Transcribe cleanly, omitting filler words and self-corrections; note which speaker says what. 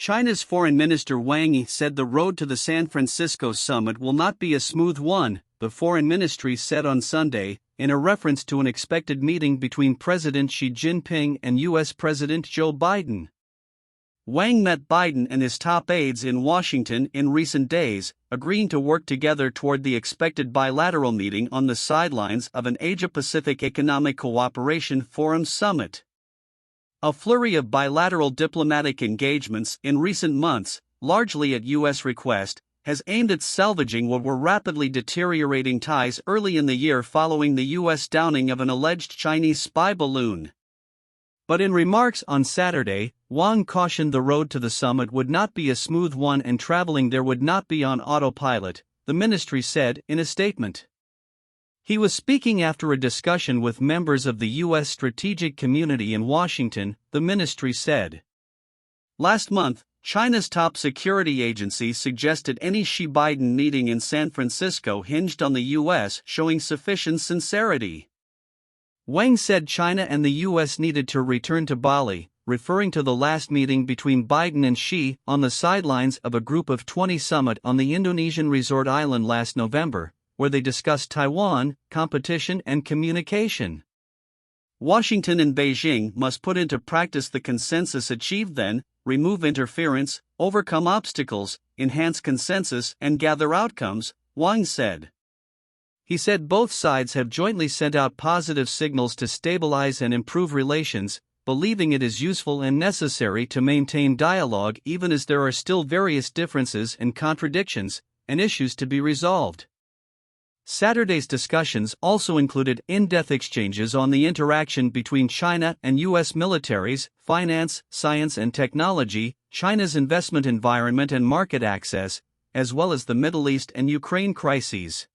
Speaker 1: China's Foreign Minister Wang Yi said the road to the San Francisco summit will not be a smooth one, the Foreign Ministry said on Sunday, in a reference to an expected meeting between President Xi Jinping and U.S. President Joe Biden. Wang met Biden and his top aides in Washington in recent days, agreeing to work together toward the expected bilateral meeting on the sidelines of an Asia-Pacific Economic Cooperation Forum summit. A flurry of bilateral diplomatic engagements in recent months, largely at U.S. request, has aimed at salvaging what were rapidly deteriorating ties early in the year following the U.S. downing of an alleged Chinese spy balloon. But in remarks on Saturday, Wang cautioned the road to the summit would not be a smooth one and traveling there would not be on autopilot, the ministry said in a statement. He was speaking after a discussion with members of the U.S. strategic community in Washington, the ministry said. Last month, China's top security agency suggested any Xi-Biden meeting in San Francisco hinged on the U.S. showing sufficient sincerity. Wang said China and the U.S. needed to return to Bali, referring to the last meeting between Biden and Xi on the sidelines of a Group of 20 summit on the Indonesian resort island last November, where they discussed Taiwan, competition and communication. Washington and Beijing must put into practice the consensus achieved then, remove interference, overcome obstacles, enhance consensus and gather outcomes, Wang said. He said both sides have jointly sent out positive signals to stabilize and improve relations, believing it is useful and necessary to maintain dialogue even as there are still various differences and contradictions, and issues to be resolved. Saturday's discussions also included in-depth exchanges on the interaction between China and U.S. militaries, finance, science and technology, China's investment environment and market access, as well as the Middle East and Ukraine crises.